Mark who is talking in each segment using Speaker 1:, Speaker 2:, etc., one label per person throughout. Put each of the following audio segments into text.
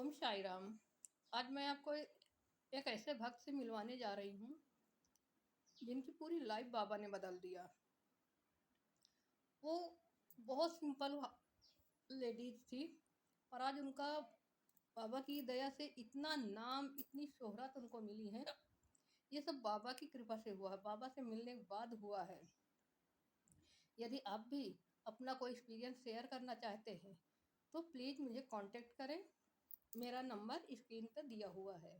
Speaker 1: ओम साई राम। आज मैं आपको एक ऐसे भक्त से मिलवाने जा रही हूँ जिनकी पूरी लाइफ बाबा ने बदल दिया। वो बहुत सिंपल लेडीज थी और आज उनका बाबा की दया से इतना नाम, इतनी शोहरत उनको मिली है। ये सब बाबा की कृपा से हुआ है, बाबा से मिलने के बाद हुआ है। यदि आप भी अपना कोई एक्सपीरियंस शेयर करना चाहते हैं तो प्लीज़ मुझे कांटेक्ट करें। मेरा नंबर स्क्रीन पर दिया हुआ है,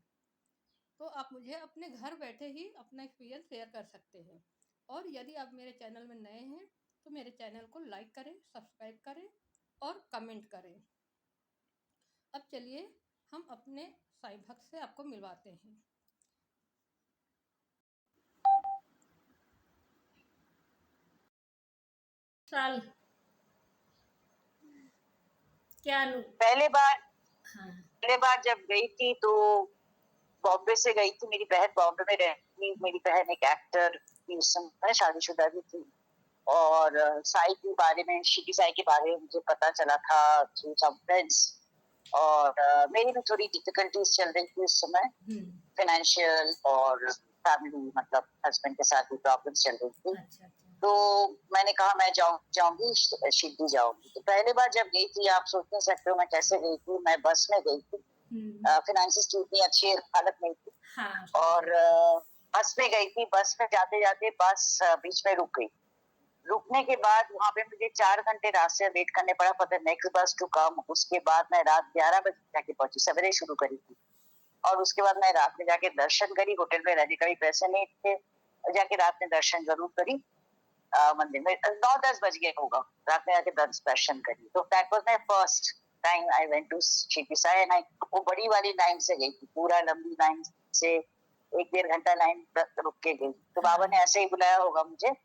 Speaker 1: तो आप मुझे अपने घर बैठे ही अपना एक्सपीरियंस शेयर कर सकते हैं। और यदि आप मेरे चैनल में नए हैं तो मेरे चैनल को लाइक करें, सब्सक्राइब करें और कमेंट करें। अब चलिए हम अपने साईं भक्त से आपको मिलवाते हैं। साल क्या
Speaker 2: पहले बार
Speaker 1: हाँ।
Speaker 2: पहले बार जब गई थी तो बॉम्बे से गई थी। मेरी बहन बॉम्बे में रहती, मेरी बहन एक एक्टर थी, उस समय शादीशुदा भी थी। और साई के बारे में, शिकी साई के बारे में मुझे पता चला था थ्रू सम फ्रेंड्स। और मेरी भी थोड़ी डिफिकल्टीज चल रही थी उस समय, फाइनेंशियल और फैमिली, मतलब हस्बैंड के साथ भी प्रॉब्लम्स चल रही थी।
Speaker 1: अच्छा।
Speaker 2: तो मैंने कहा मैं जाऊंगी, शिरडी जाऊंगी। तो पहले बार जब गई थी, आप सोच नहीं सकते हो मैं कैसे गई थी। मैं बस में गई थी, फाइनेंसिस की उतनी अच्छी हालत नहीं थी।
Speaker 1: हाँ,
Speaker 2: और बस में गई थी। बस में जाते जाते बस बीच में रुक गई। रुकने के बाद वहां पे मुझे 4 घंटे रास्ते वेट करने पड़ा फॉर द नेक्स्ट बस टू कम। उसके बाद मैं रात 11 बजे जाके पहुंची, सवेरे शुरू करी थी। और उसके बाद मैं रात में जाके दर्शन करी। होटल में रहने का भी पैसे नहीं थे, जाके रात में दर्शन जरूर करी। मंदिर में 9-10 बज गए होगा, रात में आके दर्शन करी। तो that was my first time I went to Shirdi Sai and I, वो बड़ी वाली लाइन से गई थी, पूरा लंबी लाइन से 1-1.5 घंटा लाइन रुक के गई। तो बाबा ने ऐसे ही बुलाया होगा मुझे।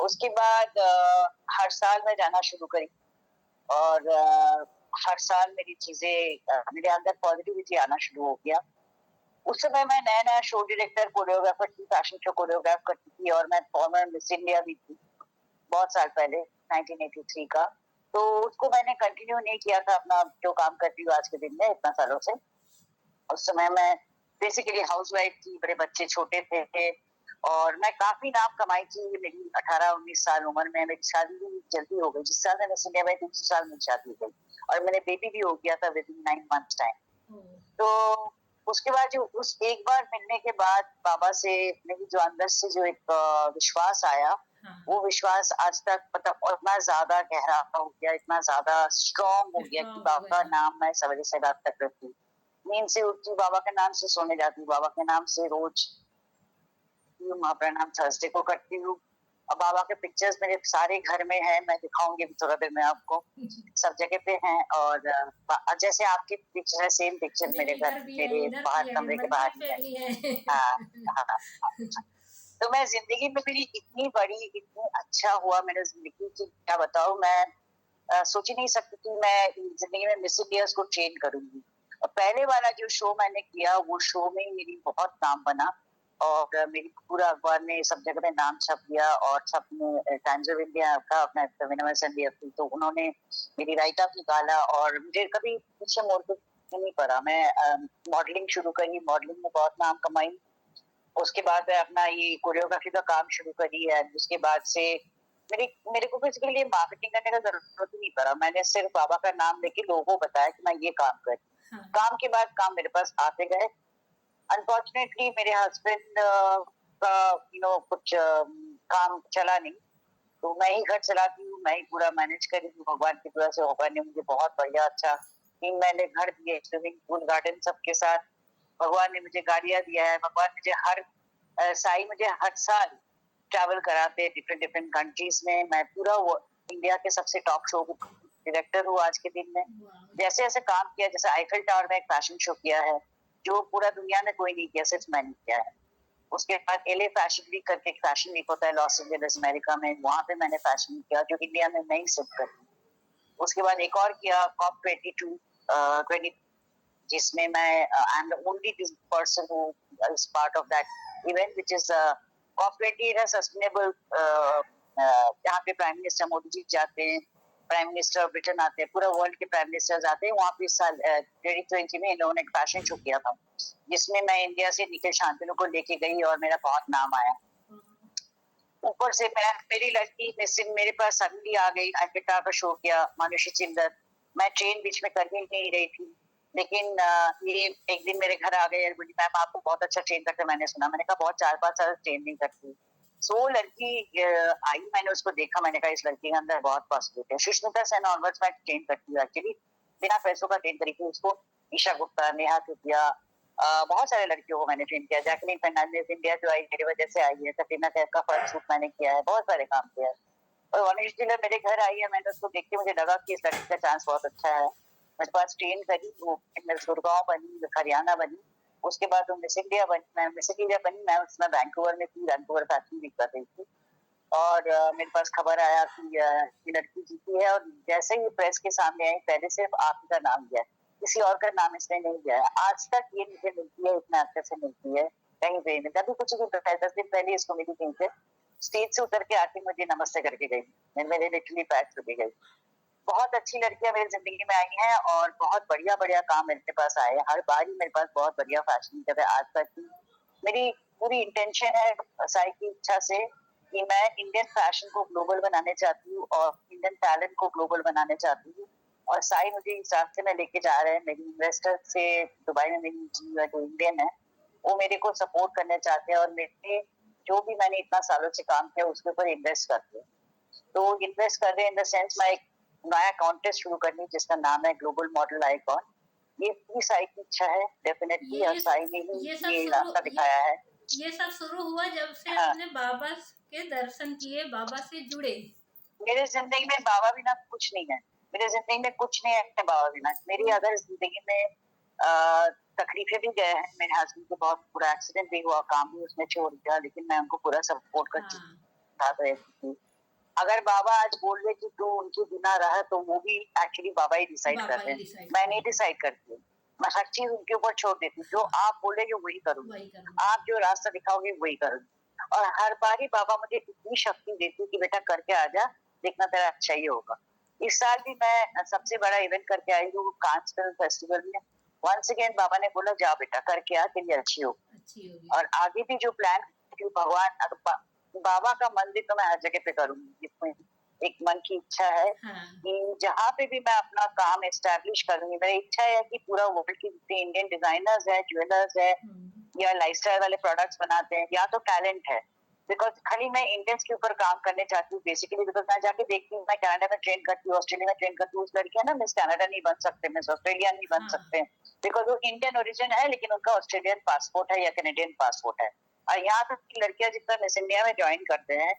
Speaker 2: उसके बाद हर साल मैं जाना शुरू करी और हर साल मेरी चीजें, मेरे अंदर पॉजिटिविटी आना शुरू हो गया। उस समय मैं नया नया शो डायरेक्टर, कोरियोग्राफर थी, फैशन शो कोरियोग्राफ करती थी और मैं फॉर्मर मिस इंडिया भी थी बहुत साल पहले, 1983 का। तो उसको मैंने कंटिन्यू नहीं किया था, अपना जो काम करती हूँ आज के दिन में इतना सालों से। उस समय मैं बेसिकली हाउसवाइफ थी, बड़े बच्चे छोटे थे और मैं काफी नाम कमाई थी। मेरी 18-19 साल उम्र में मेरी शादी भी जल्दी हो गई। जिस साल मैं मिस इंडिया में, दूसरे साल मेरी शादी हो गई और मेरे बेबी भी हो गया था विद इन 9 months टाइम। तो उसके बाद जो उस एक बार मिलने के बाद बाबा से मेरी जो अंदर से जो एक विश्वास आया, वो विश्वास आज तक मतलब उतना ज्यादा गहरा हो गया, इतना ज्यादा स्ट्रॉन्ग हो गया कि बाबा का नाम मैं सवेरे से रात तक रखती, नींद से उठती बाबा के नाम से, सोने जाती बाबा के नाम से, रोज महाप्रणाम थर्सडे को करती हूँ। अब बाबा के पिक्चर्स मेरे सारे घर में है, मैं दिखाऊंगी थोड़ा देर में आपको। सब जगह पे हैं और जैसे आपके पिक्चर है, सेम पिक्चर मेरे घर, मेरे बाहर कमरे के बाहर ही है। हाँ, हाँ, तो मैं जिंदगी में मेरी इतनी बड़ी, इतनी अच्छा हुआ मेरे जिंदगी की, क्या बताऊं मैं। सोच ही नहीं सकती कि मैं जिंदगी में मिस इंडिया को ट्रेन करूंगी। और पहले वाला जो शो मैंने किया, वो शो में मेरी बहुत नाम बना और मेरी पूरा अखबार में सब जगह में नाम छप गया और सब ने, टाइम्स ऑफ इंडिया का अपना तो उन्होंने मेरी राइट अप निकाला और मुझे कभी पीछे मोड़ के नहीं पड़ा। मैं मॉडलिंग शुरू करी, मॉडलिंग में बहुत नाम कमाई। उसके बाद मैं अपना ये कोरियोग्राफी का काम शुरू करी है। उसके बाद से मेरे को किसी के लिए मार्केटिंग करने का जरूरत ही नहीं पड़ा। मैंने सिर्फ बाबा का नाम लेके लोगों को बताया कि मैं ये काम कर। काम के बाद काम मेरे पास आते गए। अनफॉर्चुनेटली मेरे हस्बैंड का कुछ काम चला नहीं, तो मैं ही घर चलाती हूँ, मैं ही पूरा मैनेज कर रही हूँ। भगवान की दुआ से भगवान ने मुझे बहुत बढ़िया अच्छा 3 महीने घर दिए, स्विमिंग पूल, गार्डन सबके साथ। भगवान ने मुझे गाड़ियां दिया है। भगवान मुझे साई मुझे हर साल ट्रैवल कराते डिफरेंट डिफरेंट कंट्रीज में। मैं पूरा इंडिया के सबसे टॉप शो डायरेक्टर हूँ आज के दिन में। जैसे ऐसे काम किया, जैसे आईफिल टावर में एक फैशन शो किया है जो पूरा दुनिया में कोई नहीं किया, सिर्फ मैंने किया है। उसके बाद एलए फैशन वीक करके एक फैशन वीक होता है लॉस एंजलिस अमेरिका में, वहां पे मैंने फैशन किया जो इंडिया में नहीं सिर्फ करी। उसके बाद एक और किया कॉप 22 जिसमें मैं I am the only person who is part of that event which is COP 20 sustainable, जहाँ पे प्राइम मिनिस्टर मोदी जी जाते हैं, प्राइम मिनिस्टर ऑफ ब्रिटेन आते हैं, पूरा वर्ल्ड के प्राइम मिनिस्टर्स आते हैं। वहाँ पे इस साल 2020 में इन लोगों ने एक फैशन शो किया था, जिसमें मैं इंडिया से निखिल शांतनु को लेके गई और मेरा बहुत नाम आया। ऊपर से मैं मेरी लड़की मेरे पास सडनली आ गई, गिटार का शो किया, मानुषी चिंदर। मैं ट्रेन बीच में कर ही नहीं रही थी, लेकिन ये एक दिन मेरे घर आ गए, बोली मैम आपको बहुत अच्छा ट्रेन करते मैंने सुना। मैंने कहा बहुत 4-5 साल ट्रेन नहीं करती। सो वो लड़की आई, मैंने उसको देखा, मैंने कहा इस लड़की के अंदर बहुत पॉसिबिलिटी है। सुष्मिता सेन ऑनवर्ड्स मैं ट्रेन करती हूँ एक्चुअली, बिना पैसों का ट्रेन करी थी उसको। ईशा गुप्ता, नेहा चुटिया, बहुत सारे लड़कियों को मैंने ट्रेन किया। जैकलीन फर्नांडिस इंडिया जो आई मेरी वजह से आई है, कटरीना कैफ का फर्स्ट शूट मैंने किया है, बहुत सारे काम किया है। और वानिश जिला मेरे घर आई है, मैंने उसको देख के मुझे लगा कि इस लड़की का चांस बहुत अच्छा है। मेरे पास ट्रेन करी, वो गुड़गांव बनी, हरियाणा बनी, उसके बाद वो मिस इंडिया बनी। मैं मिस इंडिया बनी, मैं उसमें वैंकूवर में थी, वैंकूवर फैशन वीक कर रही थी। और मेरे पास खबर आया कि ये लड़की जीती है, और जैसे ही प्रेस के सामने आई, पहले सिर्फ आप ही का नाम लिया, किसी और का नाम इसने नहीं लिया है। आज तक ये मुझे मिलती है, इतना अच्छे से मिलती है, कहीं पे मिलता। अभी कुछ दिन 10 दिन पहले इसको मिली कहीं से, स्टेज से उतर के आके मुझे नमस्ते करके गई, मेरे लिटरली पैर छूके गई। बहुत अच्छी लड़कियां मेरी जिंदगी में आई हैं और बहुत बढ़िया बढ़िया काम मेरे पास आए हैं। हर बार ही मेरे पास बहुत बढ़िया फैशन जब है। आज तक की मेरी पूरी इंटेंशन है साई की इच्छा से कि मैं इंडियन फैशन को ग्लोबल बनाने चाहती हूँ और इंडियन टैलेंट को ग्लोबल बनाने चाहती हूँ। और साई मुझे इस रास्ते में लेके जा रहे हैं। मेरी इन्वेस्टर से दुबई में मेरी जो इंडियन है, वो मेरे को सपोर्ट करने चाहते हैं और मेरे जो भी मैंने इतना सालों से काम किया उसके ऊपर इन्वेस्ट करते हैं। तो इन्वेस्ट कर रहे हैं इन द सेंस मैं एक नया कॉन्टेस्ट शुरू करनी जिसका नाम है ग्लोबल मॉडल आइकॉन। ये पूरी साई की इच्छा है डेफिनेटली, और साई ने ही ये रास्ता दिखाया है।
Speaker 1: ये सब शुरू हुआ जब से आपने बाबा के दर्शन किए, बाबा से जुड़े।
Speaker 2: मेरे जिंदगी में बाबा बिना कुछ नहीं है, मेरे जिंदगी में कुछ नहीं है बाबा बिना। मेरी अगर जिंदगी में तकलीफें भी गए हैं, मेरे हस्बैंड को बहुत बुरा एक्सीडेंट भी हुआ, काम भी उसने छोड़ दिया, लेकिन मैं उनको पूरा सपोर्ट करती थी। अगर बाबा आज बोल रहे कि तू उनके बिना रहा, तो वो भी एक्चुअली बाबा ही डिसाइड कर रहे हैं, मैं नहीं डिसाइड करती। मैं हर चीज उनके ऊपर छोड़ देती हूँ। जो आप बोलेंगे वही करूँगी, आप जो रास्ता दिखाओगे वही करूँगी। और हर बार ही बाबा मुझे इतनी शक्ति देती कि बेटा करके आ जा, देखना तेरा अच्छा ही होगा। इस साल भी मैं सबसे बड़ा इवेंट करके आई हूँ कांस फिल्म फेस्टिवल में। वंस अगेन बाबा ने बोला जा बेटा करके आ, तेरी अच्छी होगी। और आगे भी जो प्लान भगवान बाबा का मंदिर तो मैं हर जगह पे करूंगी, जिसमें एक मन की इच्छा है कि जहाँ पे भी मैं अपना काम एस्टैब्लिश करूंगी। मेरी इच्छा है कि पूरा वर्ल्ड के जितने इंडियन डिजाइनर्स है, ज्वेलर्स है, या लाइफस्टाइल वाले प्रोडक्ट्स बनाते हैं, या तो टैलेंट है, बिकॉज खाली मैं इंडियंस के ऊपर काम करने चाहती हूँ बेसिकली। बिकॉज मैं जाके देखती हूँ, मैं कनाडा में ट्रेन करती हूँ, ऑस्ट्रेलिया में ट्रेन करती हूँ, उस लड़कियां ना मिस कनाडा नहीं बन सकते, मिस ऑस्ट्रेलिया नहीं बन सकते, बिकॉज वो इंडियन ओरिजिन है लेकिन उनका ऑस्ट्रेलियन पासपोर्ट है या कैनेडियन पासपोर्ट है। और यहाँ तक की लड़कियां जितना मिस इंडिया में ज्वाइन करते हैं,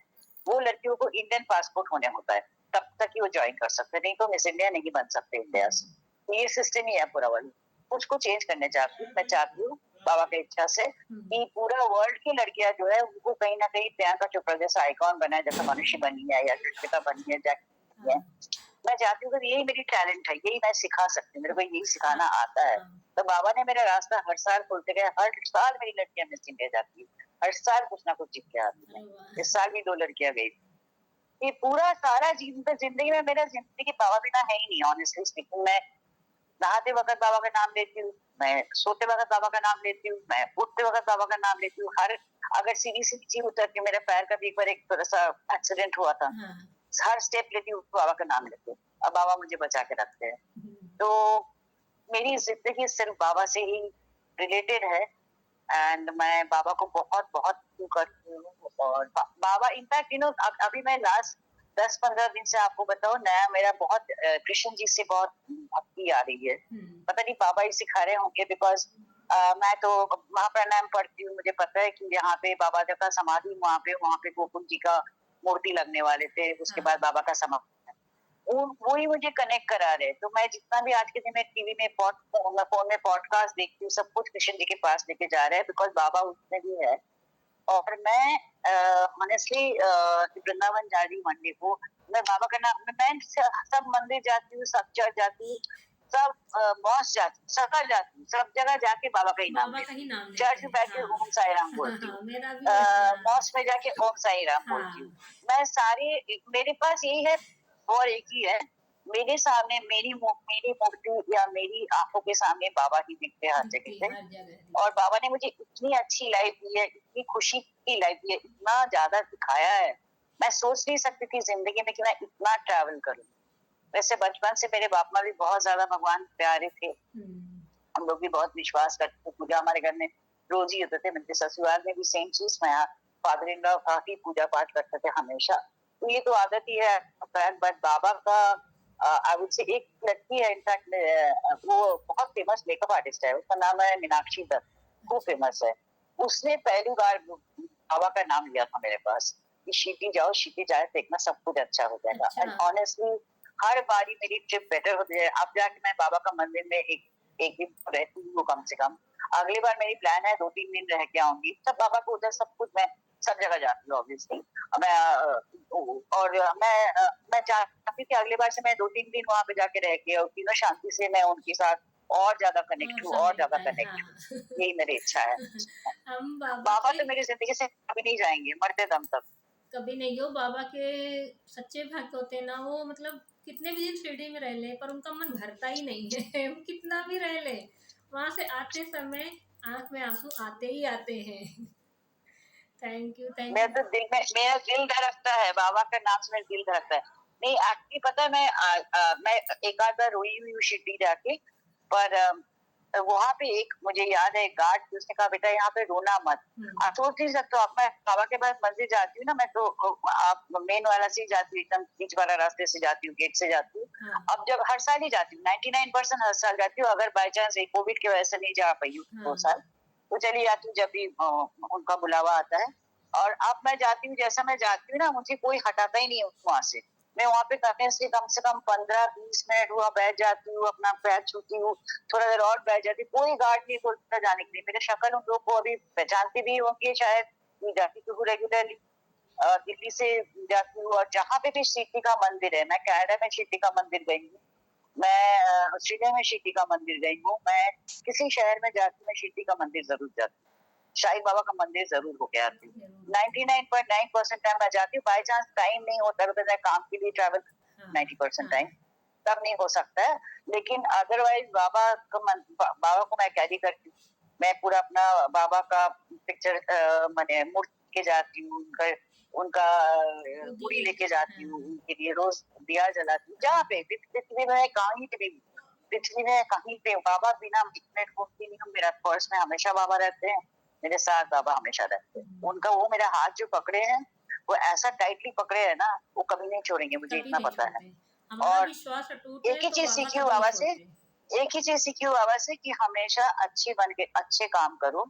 Speaker 2: वो लड़कियों को इंडियन पासपोर्ट होने होता है, तब तक ही वो ज्वाइन कर सकते, नहीं तो मिस इंडिया नहीं बन सकते इंडिया से। ये सिस्टम ही है पूरा वर्ल्ड। कुछ को चेंज करने चाहती हूँ, मैं चाहती हूँ बाबा की इच्छा से कि पूरा वर्ल्ड की लड़कियां जो है उनको कहीं ना कहीं प्रियंका चोपड़ा जैसा आइकॉन बनाए, जैसा मनुष्य बनी है या कृतिका बनी है, जैक है। मैं चाहती हूँ कि यही मेरी टैलेंट है, यही मैं सिखा सकती हूँ, मेरे को यही सिखाना आता है। तो बाबा ने मेरा रास्ता हर साल खोलते गए, हर साल मेरी लड़कियां मिस इंडिया जाती है, हर साल कुछ ना कुछ जीत के आती है। इस साल भी 2 लड़कियां गई। ये पूरा सारा जिंदगी में मेरा जिंदगी बाबा बिना है ही नहीं, ऑनेस्टली स्पीकिंग। मैं नहाते वक्त बाबा का नाम लेती हूँ, मैं सोते वक्त बाबा का नाम लेती हूँ, मैं उठते वक्त बाबा का नाम लेती हूँ। हर अगर सीढ़ी से नीचे उतर के मेरे पैर का भी एक बार एक थोड़ा सा एक्सीडेंट हुआ था, हर स्टेप लेती हूँ बाबा का नाम लेती हूँ, अब बाबा मुझे बचा के रखते हैं। तो मेरी जिंदगी सिर्फ बाबा से ही रिलेटेड है, एंड मैं बाबा को बहुत बहुत करती हूँ। और बाबा इनफैक्ट अभी मैं लास्ट 10-15 दिन से आपको बताऊं, नया मेरा बहुत कृष्ण जी से बहुत भक्ति आ रही है। पता नहीं बाबा ही सिखा रहे होंगे, बिकॉज मैं तो महाप्राणायाम पढ़ती हूँ, मुझे पता है कि यहाँ पे बाबा जी का समाधि, वहाँ पे गोकुल जी का मूर्ति लगने वाले थे, उसके बाद बाबा का समाधि, वो ही मुझे कनेक्ट करा रहे। तो मैं जितना भी आज के दिन में टीवी में फोन में पॉडकास्ट देखती हूँ, सब कुछ कृष्ण जी के पास लेके जा रहे हैं, बिकॉज बाबा उसमें भी है। और मैं ऑनेस्टली वृंदावन जा रही हूँ मंडे को, मैं बाबा का नाम, मैं सब मंदिर जाती हूँ, सब चर्च जाती हूँ, सब मॉस जाती हूँ, सकल जाती हूँ, सब जगह जाके बाबा का ही नाम लेती हूँ। चर्च में बैठ के ओम साई राम बोलती हूँ, मॉस में जाके ओम साई राम बोलती हूँ। मैं सारी, मेरे पास यही है और एक ही है मेरे सामने मेरी मूर्ति या मेरी आंखों के सामने बाबा ही दिखते हर
Speaker 1: दिखती
Speaker 2: जगह पे।
Speaker 1: हर जगह
Speaker 2: और बाबा ने मुझे इतनी अच्छी लाइफ दी है, इतनी खुशी की लाइफ दी है, इतना ज्यादा दिखाया है, मैं सोच नहीं सकती थी जिंदगी में कि मैं इतना ट्रैवल करूं। वैसे बचपन से मेरे बाप माँ भी बहुत ज्यादा भगवान प्यारे थे, हम लोग भी बहुत विश्वास करते थे, पूजा हमारे घर में रोज ही होते थे। मेरे ससुराल में भी सेम चीज, मैं फादर इन लॉ काफी पूजा पाठ करते थे हमेशा, तो ये तो आदत ही है। बट बाबा का आई वुड से एक लड़की है इनफैक्ट, वो बहुत फेमस मेकअप आर्टिस्ट है, उसका नाम है मीनाक्षी दत्त, वो फेमस है। उसने पहली बार बाबा का नाम लिया था मेरे पास कि शीटी जाओ, शीटी जाए, देखना सब कुछ अच्छा हो जाएगा। एंड ऑनेस्टली हर बारी मेरी ट्रिप बेटर होती है। अब जाके मैं बाबा का मंदिर में एक दिन रहती हूँ कम से कम। अगली बार मेरी प्लान है 2-3 दिन रह के आऊंगी, तब बाबा को उधर सब कुछ, मैं सब जगह जाती हूँ ऑब्वियसली। मैं और मैं चाहती थी अगली बार से मैं 2-3 दिन वहां पे जाके रह के और तीनों शांति से मैं उनके साथ और ज्यादा कनेक्ट हूँ, और ज्यादा कनेक्ट हूँ। यही मेरी इच्छा है।
Speaker 1: हम
Speaker 2: बाबा तो मेरी जिंदगी से कभी नहीं जाएंगे, मरते दम तक।
Speaker 1: कभी नहीं हो। बाबा के सच्चे भक्त होते हैं ना वो, मतलब कितने भी दिन शिरडी में रह ले पर उनका मन भरता ही नहीं है। वो कितना भी रह ले, वहां से आते समय आंख में आंसू आते ही आते हैं। थैंक यू थैंक
Speaker 2: मेरा
Speaker 1: यू।
Speaker 2: तो दिल में, मेरा दिल धड़कता है बाबा का नाम से, मेरा दिल धड़कता है। नहीं एक्चुअली पता है, मैं एक आध बार रोई हुई हूँ शिरडी जाके, पर वहां पे एक मुझे याद है, एक गार्ड थी, उसने कहा बेटा यहाँ पे रोना मत। आप सोच नहीं सकते, अब मैं बाबा के पास मंदिर जाती हूँ ना, मैं तो आप मेन वाला से ही जाती हूँ, एकदम बीच वाला रास्ते से जाती हूँ, गेट से जाती हूँ। अब जब हर साल ही जाती हूँ, 99% हर साल जाती हूँ, अगर बाई चांस कोविड की वजह से नहीं जा पाई हूँ 2 साल, तो चली जाती हूँ जब भी उनका बुलावा आता है। और अब मैं जाती हूँ, जैसा मैं जाती हूँ ना, मुझे कोई हटाता ही नहीं है वहां से। मैं वहां पे करने से कम 15-20 मिनट वहां बैठ जाती हूँ, अपना पैर छूती हूँ, थोड़ा देर और बैठ जाती हूँ, कोई गार्ड नहीं बोलता जाने के लिए। मेरे शक्ल उन लोग को अभी पहचानती भी होंगी शायद, जाती हूँ रेगुलरली, दिल्ली से जाती हूँ। और जहाँ पे भी शिवजी का मंदिर है, मैं कनाडा में शिवजी का मंदिर गई हूँ, मैं ऑस्ट्रेलिया में शिवजी का मंदिर गई हूँ, मैं किसी शहर में जाती हूँ, मैं शिवजी का मंदिर जरूर जाती हूँ, शाही बाबा का मंदिर जरूर हो गया आती हूँ। 99.9% टाइम मैं जाती हूँ। बाई चांस टाइम नहीं होता, तो मैं काम के लिए ट्रैवल 90% टाइम, तब नहीं हो सकता है। लेकिन अदरवाइज बाबा को मैं कैरी करती हूँ। मैं पूरा अपना बाबा का पिक्चर मैंने मूर्ति के जाती हूँ, उनका पूरी लेके जाती हूँ, उनके लिए रोज दिया जलाती हूँ। जहाँ पे पृथ्वी में कहीं पे भी, पृथ्वी में कहीं पे बाबा बिना एक मिनट घूमती नहीं हूँ। मेरा पर्स में हमेशा बाबा रहते हैं, मेरे साथ बाबा हमेशा रहते हैं। उनका वो मेरा हाथ जो पकड़े हैं, वो ऐसा टाइटली पकड़े है ना, वो कभी नहीं छोड़ेंगे, मुझे इतना पता है।
Speaker 1: हमारा
Speaker 2: और
Speaker 1: विश्वास अटूट
Speaker 2: एक
Speaker 1: है
Speaker 2: ही
Speaker 1: तो
Speaker 2: चीज
Speaker 1: बाबा
Speaker 2: सीखी हूँ
Speaker 1: कभी नहीं
Speaker 2: बाबा से,
Speaker 1: छोड़ते।
Speaker 2: एक ही चीज सीखी हूँ बाबा से कि हमेशा अच्छी बन के अच्छे काम करो,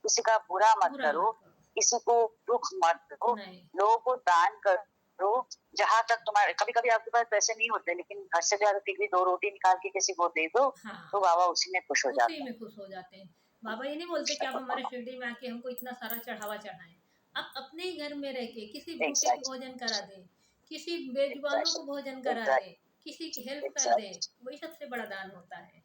Speaker 2: किसी का बुरा मत करो, किसी को दुख मत दो, लोगों को दान करो। जहां तक तुम्हारे, कभी कभी आपके पास पैसे नहीं होते, लेकिन घर से ज्यादा टिकरी 2 रोटी निकाल के किसी को दे दो, तो बाबा उसी में खुश हो जाते हैं।
Speaker 1: उसी में खुश हो जाते हैं। बाबा ये नहीं बोलते कि आप हमारे शिरडी में आके हमको इतना सारा चढ़ावा चढ़ाएं। आप अपने ही घर में रह के किसी भूखे को भोजन करा दें, किसी बेजुबानों को भोजन करा दें, किसी की हेल्प कर दें, वही सबसे बड़ा दान होता है।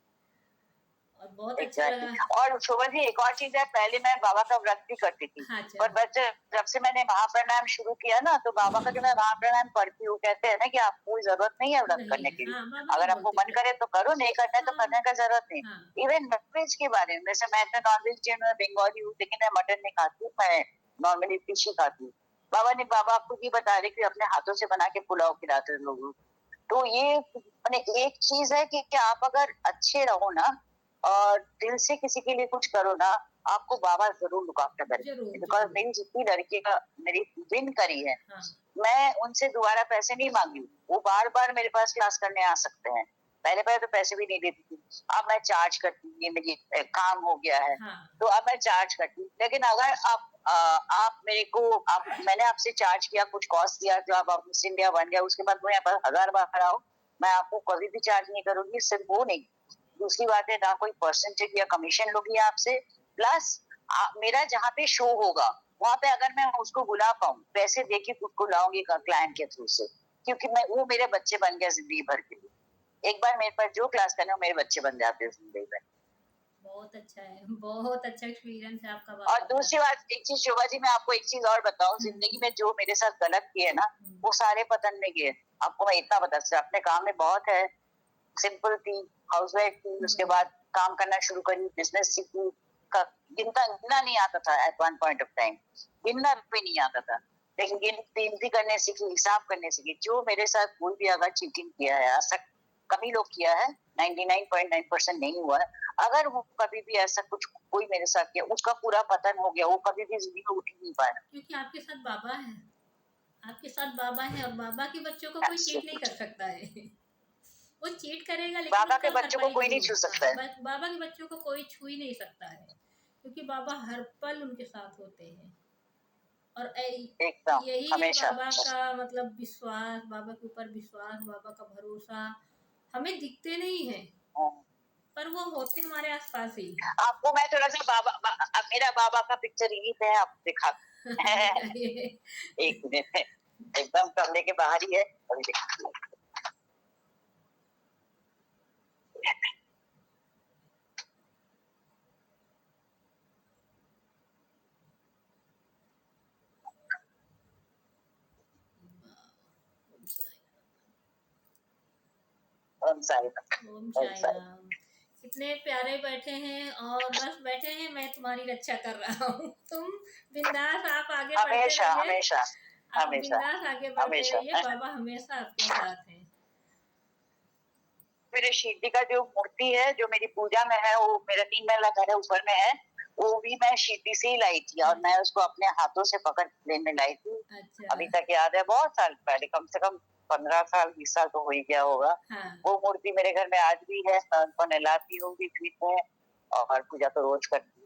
Speaker 1: और बहुत अच्छा लगा।
Speaker 2: और शोभा जी एक और चीज है, पहले मैं बाबा का व्रत भी करती थी, पर बच्चे जब से मैंने महाप्रणाम शुरू किया ना, तो बाबा का जो मैं महाप्रणाम पढ़ती हूँ, कहते हैं ना कि आपको जरूरत नहीं है व्रत करने के लिए, अगर आपको मन करे तो करो, नहीं करना है तो करने का जरूरत नहीं। इवन नॉनवेज के बारे में, जैसे मैं तो नॉनवेजिटेरियन में बंगाली हूँ, लेकिन मैं मटन नहीं खाती हूँ, मैं नॉर्मली फिश ही खाती हूँ। बाबा आपको ये बता रहे कि अपने हाथों से बना के पुलाव खिलाते लोगों। तो ये एक चीज है कि आप अगर अच्छे रहो ना, और दिल से किसी के लिए कुछ करो ना, आपको बाबा जरूर लुक आफ्टर करेंगे। बिकॉज मेरी जितनी लड़की का मेरी विन करी है, मैं उनसे दोबारा पैसे नहीं मांगी, वो बार बार मेरे पास क्लास करने आ सकते हैं। पहले पहले तो पैसे भी नहीं देती थी, अब मैं चार्ज करती हूँ, ये मेरी काम हो गया है, तो अब मैं चार्ज करती हूँ। लेकिन अगर आप मेरे को, मैंने आपसे चार्ज किया, कुछ कॉस्ट दिया, जो आप मिस इंडिया बन गया, उसके बाद मुझे 1000 बार आओ, मैं आपको कभी भी चार्ज नहीं करूंगी, सिर्फ वो नहीं। दूसरी बात है, ना कोई परसेंटेज या कमीशन लूंगी आपसे, प्लस मेरा जहाँ पे शो होगा, वहां पे अगर मैं उसको बुला पाऊँ, पैसे देके उसको लाऊंगी क्लाइंट के थ्रू से, क्योंकि मैं, वो मेरे बच्चे बन गया जिंदगी भर के लिए। एक बार मेरे पास जो क्लास करने, मेरे बच्चे बन जाते हैं जिंदगी भर।
Speaker 1: बहुत अच्छा है, बहुत अच्छा एक्सपीरियंस है आपका
Speaker 2: और
Speaker 1: बाबा का।
Speaker 2: दूसरी बात, एक चीज शोभा जी, मैं आपको एक चीज और बताऊं,
Speaker 1: हम्म,
Speaker 2: जिंदगी में जो मेरे साथ गलत किए ना,
Speaker 1: हम्म,
Speaker 2: वो सारे पतन में गए। आपको मैं इतना बता सकती हूँ, अपने काम में बहुत है, सिंपल थी, हाउसवाइफ थी, उसके
Speaker 1: हम्म,
Speaker 2: बाद काम करना शुरू करी, बिजनेस सीखी, गिनना नहीं आता था at one point of time, गिनना भी नहीं आता था, लेकिन गिनती करने सीखी, हिसाब करने सीखी। जो मेरे साथ कोई भी अगर चीटिंग किया है, ऐसा कम ही लोग किया है, 99.9% नहीं हुआ है, अगर वो कभी भी ऐसा कुछ कोई मेरे साथ किया, उसका पूरा पतन हो गया, वो कभी भी जिंदगी में उठ ही नहीं पाया।
Speaker 1: क्योंकि आपके साथ बाबा है, आपके साथ बाबा है, और बाबा के बच्चों को कोई चीट नहीं कर सकता है। वो चीट करेगा लेकिन
Speaker 2: बाबा
Speaker 1: उसका
Speaker 2: के बच्चों को
Speaker 1: भरपाई
Speaker 2: कोई नहीं
Speaker 1: जरूर।
Speaker 2: छू सकता
Speaker 1: हाँ,
Speaker 2: है,
Speaker 1: बाबा के बच्चों को कोई छू ही नहीं सकता है, क्योंकि बाबा हर पल उनके साथ होते हैं। और
Speaker 2: एकदम,
Speaker 1: यही है
Speaker 2: हमेशा।
Speaker 1: बाबा का मतलब विश्वास, बाबा के ऊपर विश्वास, बाबा का भरोसा। हमें दिखते नहीं है, पर वो होते हमारे आसपास ही।
Speaker 2: आपको मैं थोड़ा सा मेरा बाबा का पिक्चर यही पे है, आप दिखा।
Speaker 1: दिखाइए।
Speaker 2: एक मिनट, एकदम कमरे के बाहर ही है, अभी दिखा। ओम साई राम,
Speaker 1: ओम
Speaker 2: ओम
Speaker 1: साई
Speaker 2: साई राम।
Speaker 1: राम। कितने प्यारे बैठे हैं, और बस बैठे हैं, मैं तुम्हारी रक्षा कर रहा हूँ। तुम बिंदास, आप आगे बढ़ते
Speaker 2: हमेशा
Speaker 1: रहिए।
Speaker 2: हमेशा
Speaker 1: आप
Speaker 2: हमेशा
Speaker 1: बिंदास आगे बढ़ते
Speaker 2: हमेशा।
Speaker 1: रहिए, बाबा हमेशा आपके साथ हैं।
Speaker 2: मेरे शिरडी का जो मूर्ति है, जो मेरी पूजा में है, वो मेरा 3 महला घर है, ऊपर में है, वो भी मैं शिरडी से ही लाई थी, और मैं उसको अपने हाथों से पकड़ लेने लाई थी।
Speaker 1: अच्छा।
Speaker 2: अभी तक याद है, बहुत साल पहले, कम से कम 15 साल 20 साल तो हो ही गया होगा।
Speaker 1: हाँ।
Speaker 2: वो मूर्ति मेरे घर में आज भी है, मैं उनको नहलाती हूँ भी, और पूजा तो रोज करती